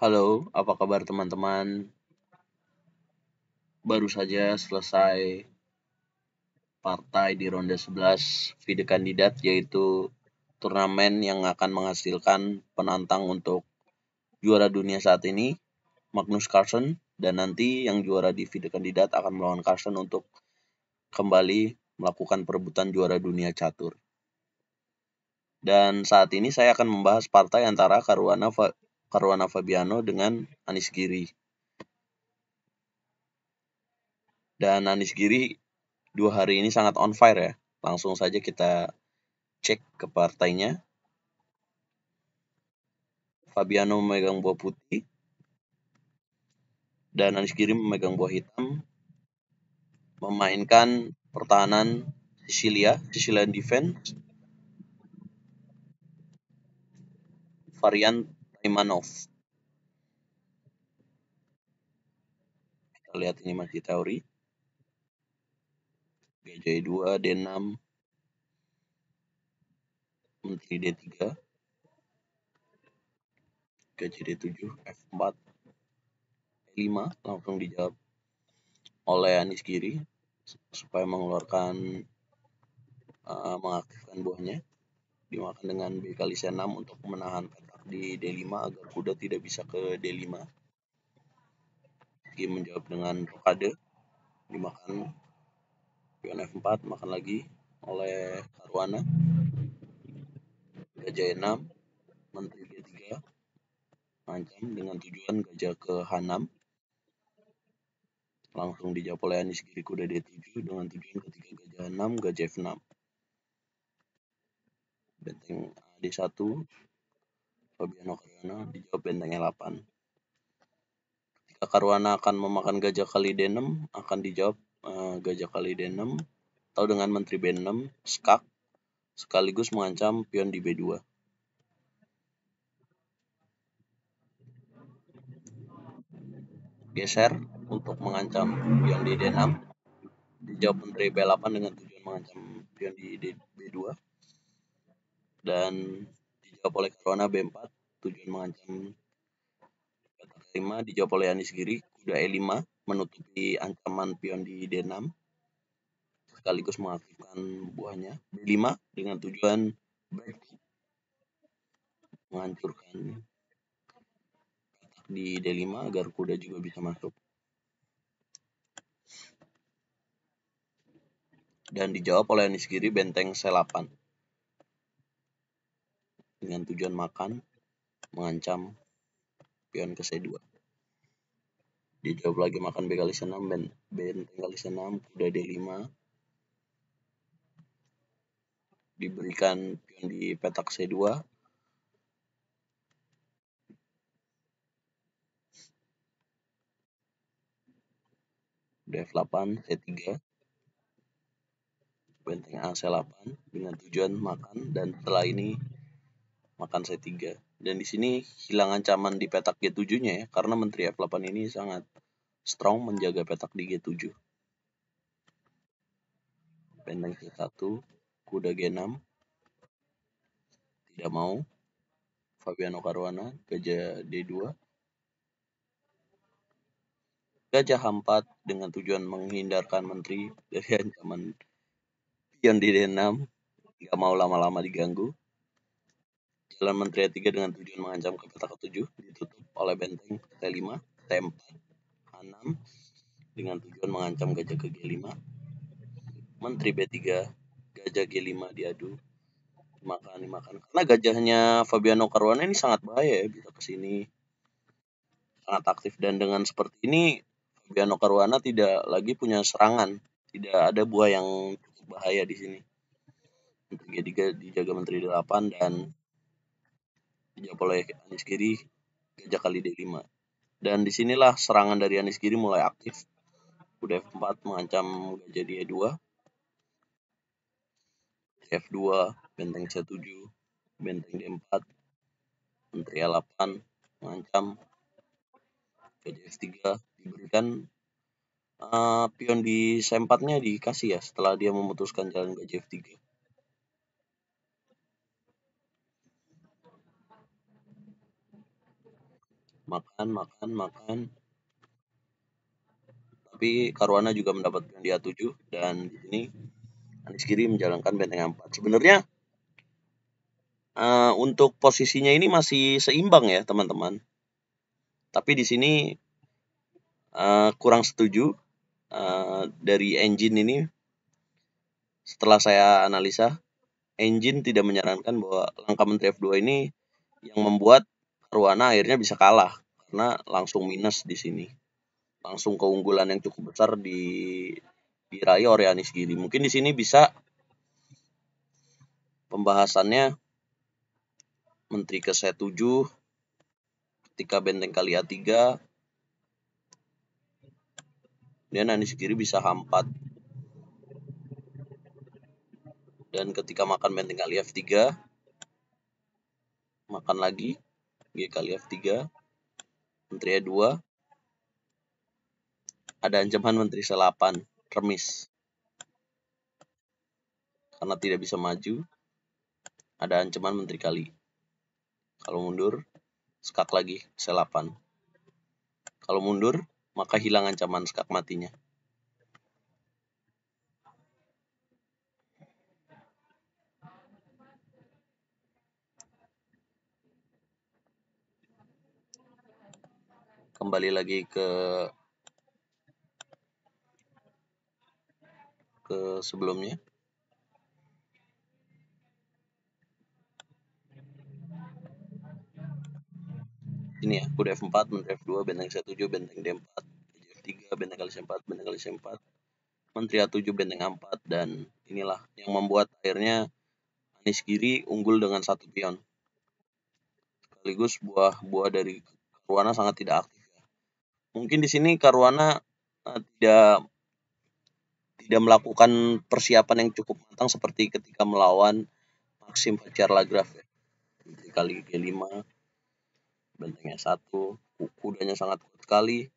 Halo, apa kabar teman-teman? Baru saja selesai partai di ronde 11 FIDE kandidat, yaitu turnamen yang akan menghasilkan penantang untuk juara dunia saat ini, Magnus Carlsen, dan nanti yang juara di FIDE kandidat akan melawan Carlsen untuk kembali melakukan perebutan juara dunia catur. Dan saat ini saya akan membahas partai antara Caruana Fabiano dengan Anies Giri. Dan Anies Giri 2 hari ini sangat on fire ya. Langsung saja kita cek ke partainya. Fabiano memegang buah putih dan Anies Giri memegang buah hitam. Memainkan pertahanan Sicilian defense, varian Taimanov. Kita lihat ini masih teori. Gajah E2, D6, Menteri D3, Gajah D7, F4, E5, langsung dijawab oleh Anies Giri supaya mengaktifkan buahnya. Dimakan dengan B kali C6 untuk menahan petak di D5 agar kuda tidak bisa ke D5. Dia menjawab dengan rokade, dimakan pion F4, makan lagi oleh Caruana. Gajah E6, Menteri D3, mengancam dengan tujuan gajah ke H6. Langsung dijawab oleh Anies Giri kuda D7 dengan tujuan ketika gajah H6, gajah F6. Benteng D1, Fabiano Caruana dijawab benteng E8. Ketika Caruana akan memakan gajah kali D6, akan dijawab gajah kali D6 atau dengan Menteri B6, skak, sekaligus mengancam pion di B2. Geser untuk mengancam pion di D6. Dijawab Menteri B8 dengan tujuan mengancam pion di B2. Dan dijawab oleh Caruana B4, tujuan mengancam petak E5. Dijawab oleh Anies Giri, kuda E5 menutupi ancaman pion di D6. Sekaligus mengaktifkan buahnya B5 dengan tujuan break, menghancurkan petak di D5 agar kuda juga bisa masuk. Dan dijawab oleh Anies Giri benteng C8 dengan tujuan makan, mengancam pion ke C2. Dijawab lagi makan B kali C6, benteng kali C6, kuda D5. Diberikan pion di petak C2. F8, C3. Benteng A C8 dengan tujuan makan, dan setelah ini makan C3. Dan di sini hilang ancaman di petak G7-nya ya, karena Menteri F8 ini sangat strong menjaga petak di G7. Benteng C1, kuda G6. Tidak mau. Fabiano Caruana, gajah D2. Gajah H4 dengan tujuan menghindarkan Menteri dari ancaman pion di D6. Nggak mau lama-lama diganggu. Jalan Menteri E3 dengan tujuan mengancam ke petak ke-7, ditutup oleh benteng T5, T4, H6 dengan tujuan mengancam gajah ke G5. Menteri B3, gajah G5 diadu, dimakan. Karena gajahnya Fabiano Caruana ini sangat bahaya ya, bisa kesini sangat aktif, dan dengan seperti ini Fabiano Caruana tidak lagi punya serangan, tidak ada buah yang cukup bahaya di sini. Menteri G3 dijaga Menteri D8 dan dijawab oleh Anies Giri gajah kali D5. Dan disinilah serangan dari Anies Giri mulai aktif. Kuda F4 mengancam gajah di E2. F2, benteng C7, benteng D4, Menteri E8 mengancam gajah F3. Diberikan pion di C4-nya dikasih ya setelah dia memutuskan jalan gajah F3. makan. Tapi Caruana juga mendapat pion di A7 dan di sini Anies Giri menjalankan benteng A4. Sebenarnya untuk posisinya ini masih seimbang ya teman-teman. Tapi di sini kurang setuju dari engine ini. Setelah saya analisa, engine tidak menyarankan bahwa langkah Menteri F2 ini yang membuat Caruana akhirnya bisa kalah karena langsung minus di sini. Langsung keunggulan yang cukup besar diraih oleh Anies Giri. Mungkin di sini bisa pembahasannya Menteri ke C7 ketika benteng kali A3, kemudian Anies Giri bisa H4, dan ketika makan benteng kali F3, makan lagi G kali F3, Menteri E2, ada ancaman Menteri C8, remis karena tidak bisa maju, ada ancaman Menteri kali. Kalau mundur, skak lagi C8. Kalau mundur, maka hilang ancaman skak matinya. Kembali lagi ke sebelumnya. Ini ya, kuda F4, Menteri F2, benteng C7, benteng D4, F3, benteng kali C4, benteng kali C4, Menteri A7, benteng A4, dan inilah yang membuat akhirnya Anies Giri unggul dengan 1 pion. Sekaligus buah dari Caruana sangat tidak aktif. Mungkin di sini Caruana tidak melakukan persiapan yang cukup matang seperti ketika melawan Maxim Fajar Lagraf ya. Kali G5, bentengnya 1, kudanya sangat kuat sekali.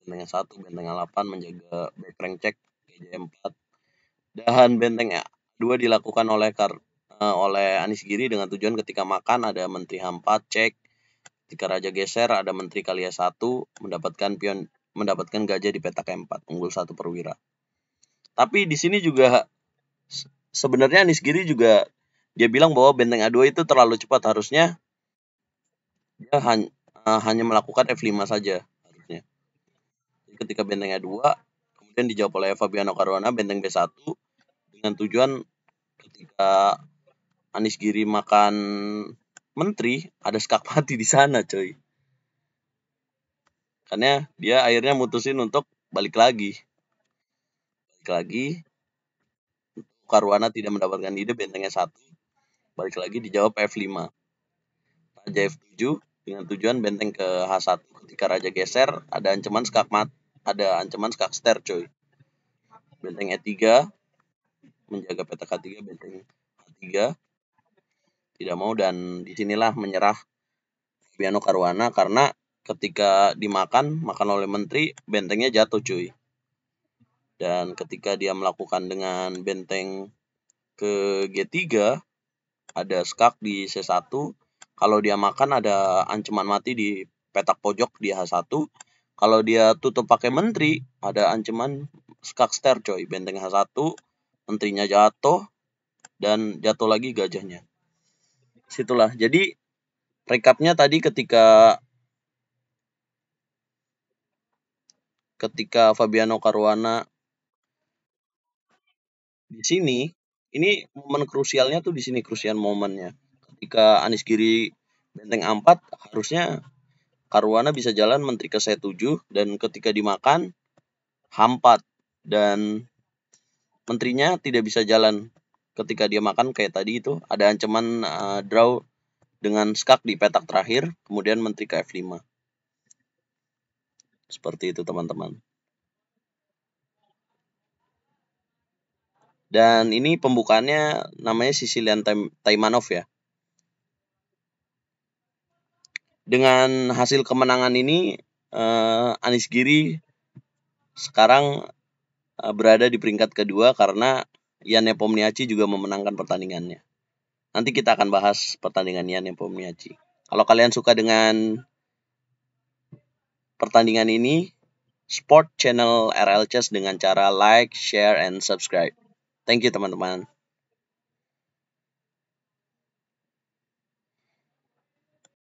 Bentengnya 1, bentengnya 8 menjaga back rank check G4. Dan bentengnya 2 dilakukan oleh Anies Giri dengan tujuan ketika makan ada Menteri H4 cek, ketika Raja geser ada Menteri kali A1 mendapatkan gajah di petak E4, unggul 1 perwira. Tapi di sini juga sebenarnya Anies Giri juga dia bilang bahwa benteng A2 itu terlalu cepat, harusnya dia hanya melakukan F5 saja harusnya. Ketika benteng A2 kemudian dijawab oleh Fabiano Caruana benteng B1 dengan tujuan ketika Anies Giri makan menteri ada skak mati di sana coy. Karena dia akhirnya mutusin untuk balik lagi. Caruana tidak mendapatkan ide, bentengnya 1. Balik lagi dijawab F5. Raja F7 dengan tujuan benteng ke H1. Ketika Raja geser ada ancaman skak ster coy. Benteng E3 menjaga petak H3, benteng H3 tidak mau, dan disinilah menyerah Fabiano Caruana karena ketika dimakan oleh menteri bentengnya jatuh cuy. Dan ketika dia melakukan dengan benteng ke G3 ada skak di C1, kalau dia makan ada ancaman mati di petak pojok di H1. Kalau dia tutup pakai menteri ada ancaman skak ster coy, benteng H1, menterinya jatuh dan jatuh lagi gajahnya. Situlah. Jadi rekapnya tadi ketika Fabiano Caruana di sini, ini momen krusialnya tuh di sini, krusial momennya. Ketika Anies Giri benteng A4 harusnya Caruana bisa jalan menteri ke C7 dan ketika dimakan H4 dan menterinya tidak bisa jalan ketika dia makan kayak tadi itu ada ancaman draw dengan skak di petak terakhir, kemudian menteri ke F5. Seperti itu teman-teman. Dan ini pembukaannya namanya Sicilian Taimanov ya. Dengan hasil kemenangan ini Anies Giri sekarang berada di peringkat kedua karena Jan Nepomniachtchi juga memenangkan pertandingannya. Nanti kita akan bahas pertandingan Nempo Miyachi. Kalau kalian suka dengan pertandingan ini, support channel RL Chess dengan cara like, share, and subscribe. Thank you teman-teman.